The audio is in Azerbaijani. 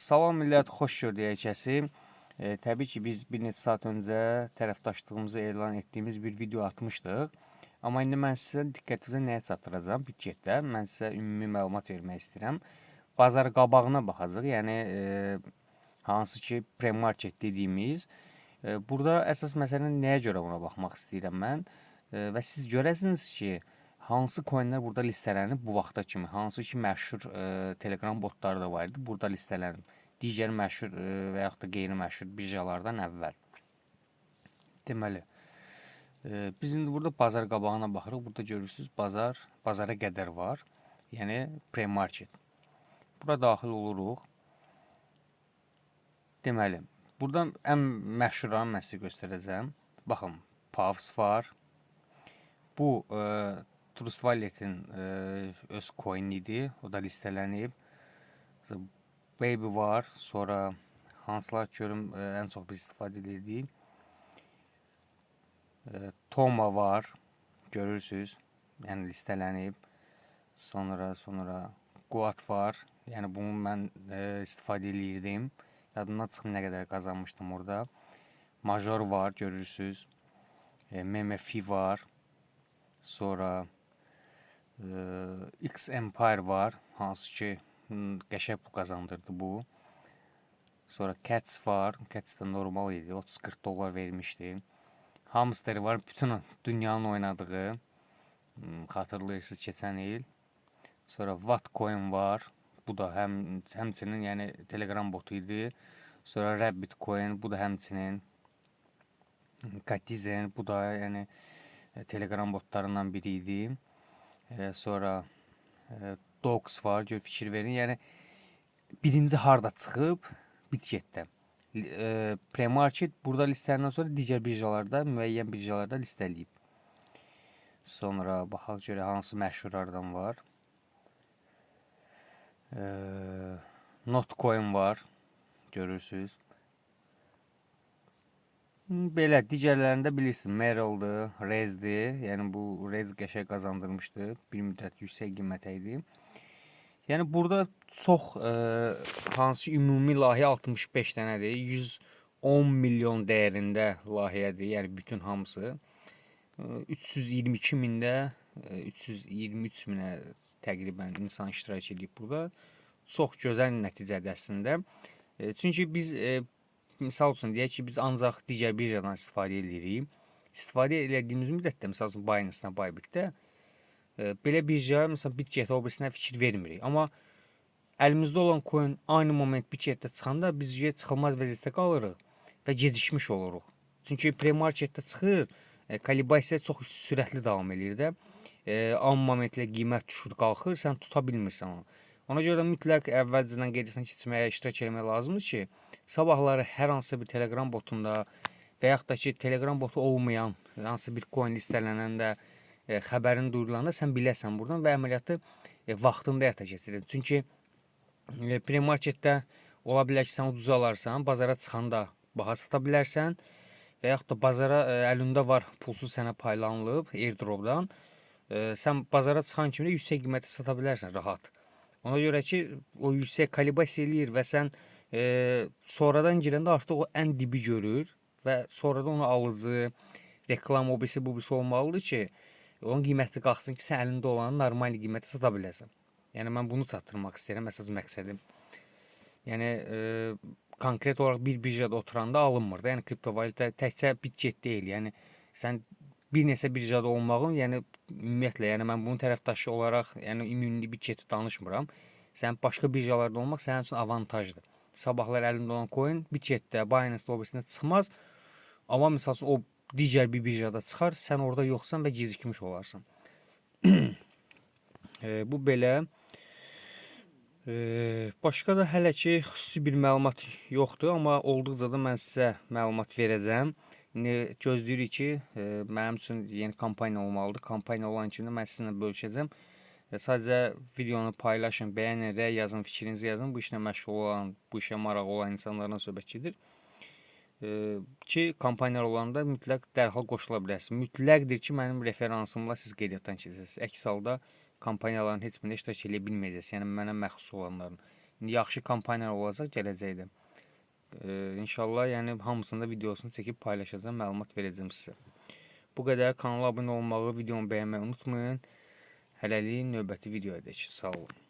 Salam millət, xoş gördük hər kəsi. Təbii ki, biz bir neçə saat öncə tərəfdaşlığımızı elan etdiyimiz bir video atmışdıq. Amma indi mən sizə diqqətinizi nəyə çatdıracağam? Budjetdə mən sizə ümumi məlumat vermək istəyirəm. Bazar qabağına baxacağıq. Yəni hansı ki pre-market dediyimiz. Burada əsas məsələ nəyə görə buna baxmaq istəyirəm mən? Və siz görəsiniz ki, hansı coinlər burada listələnib bu vaxta kimi, hansı ki məşhur Telegram botları da var idi, burada listələnib. Digər məşhur və yaxud da qeyri-məşhur birjalardan əvvəl. Deməli, biz indi burada bazar qabağına baxırıq. Burada görürsünüz bazara qədər var. Yəni pre-market. Bura daxil oluruq. Deməli, buradan ən məşhuranı mən sizə göstərəcəm. Baxın, Pavs var. Bu Trust Wallet'in öz coin idi. O da listələnib. Baby var. Sonra hansılar görüm ən çox biz istifadə edirdik. Toma var. Görürsünüz. Yəni listələnib. Sonra Guat var. Yəni bunu mən istifadə edirdim. Yadımdan çıxıb nə qədər qazanmışdım orada. Major var. Görürsünüz. MMF var. Sonra X Empire var. Hansı ki qəşəng bu qazandırdı bu. Sonra Cats var. Cats da normal idi. 30-40 dollar vermişdi. Hamster var. Bütün dünyanın oynadığı. Xatırlayırsınız keçən il. Sonra Wattcoin var. Bu da həmçinin yəni Telegram botu idi. Sonra Rabbit Coin. Bu da həmçinin. Katizen. Bu da yəni Telegram botlarından biri idi. Sonra Dogs var. Gör fikir verin. Yəni birinci harda çıxıb budjetdə. Pre-market burada listələndən sonra digər birjalarda, müəyyən birjalarda listələyib. Sonra baxaq görə hansı məşhurlardan var. Notcoin var. Görürsünüz. Belə digərlərində bilirsiniz. Merrill'dır, Rez'dir. Yəni bu Rez qəşəng qazandırmışdı. Bir müddət yüksək qiymətə idi. Yəni burada çox hansı ümumi layihə 65 dənədir. 110 milyon dəyərində layihədir. Yəni bütün hamısı. 322 mində 323 minə təqribən insan iştirak edib burada. Çox gözəl nəticədir əslində. Çünki biz misal üçün deyək ki, biz ancaq digər birjadan istifadə edirik. İstifadə etdiyimiz müddətdə, misal üçün Binance-dan, Bybit-də belə birja, məsələn, Bitget obisinə fikir vermirik. Amma əlimizdə olan coin aynı moment Bitgetdə çıxanda biz çıxılmaz vəziyyətdə qalırıq və gecikmiş oluruq. Çünki pre-marketdə çıxır, kalibasiya çox sürətli davam edir də. An momentlə qiymət düşür, qalxır, sən tuta bilmirsən onu. Ona görə mütləq əvvəlcədən qeydiyyatdan keçməyə, iştirak etmək lazımdır ki, sabahları hər hansı bir Telegram botunda və yaxud da ki, Telegram botu olmayan hansı bir coin listələnəndə xəbərini duyurulanda sən biləsən buradan və əməliyyatı vaxtında həyata keçirir. Çünki pre-marketdə ola bilər ki, sən ucuz alarsan, bazara çıxanda baha sata bilərsən və yaxud da bazara əlində var, pulsuz sənə paylanılıb airdropdan, sən bazara çıxan kimi yüksək qiymətə sata bilərsən rahat. Ona görə ki, o yüksək kalibasiya eləyir və sən sonradan girəndə artıq o ən dibi görür və sonradan onu alıcı, reklam obisi bubisi olmalıdır ki, onun qiyməti qalxsın ki, sən əlində olanı normal qiymətə sata biləsən. Yəni mən bunu çatdırmaq istəyirəm, əsas məqsədim. Yəni konkret olaraq bir birjada oturanda alınmır da. Yəni kriptovalyuta təkcə budjet deyil. Yəni sən bir neçə birjada olmağın, yəni ümumiyyətlə, yəni mən bunun tərəfdaşı olaraq, yəni ümumi budjeti danışmıram. Sən başqa birjalarda olmaq sənin üçün avantajdır. Sabahlar əlində olan coin budjetdə, Binance lobisində çıxmaz. Amma məsəl üçün o digər bir birjada çıxar, sən orada yoxsan və gecikmiş olarsan. Bu belə. Başqa da hələ ki xüsusi bir məlumat yoxdur, amma olduqca da mən sizə məlumat verəcəm. İndi gözləyirik ki, mənim üçün yeni kampaniya olmalıdır. Kampaniya olan kimi mən sizinlə bölüşəcəm. Sadəcə videonu paylaşın, bəyənin, rəy yazın, fikrinizi yazın. Bu işlə məşğul olan, bu işə marağı olan insanlardan söhbət gedir. Ki, kampaniyalar olanda mütləq dərhal qoşula bilərsiniz. Mütləqdir ki, mənim referansımla siz qeydiyyatdan keçəsiniz. Əks halda kampaniyaların heç birində iştirak edə bilməyəcəksiniz. Yəni mənə məxsus olanların. yaxşı kampaniyalar olacaq gələcəkdə. İnşallah yəni hamısında videosunu çəkib paylaşacağam, məlumat verəcəm sizə. Bu qədər. Kanala abunə olmağı, videomu bəyənməyi unutmayın. Hələlik növbəti videoya dək. Sağ olun.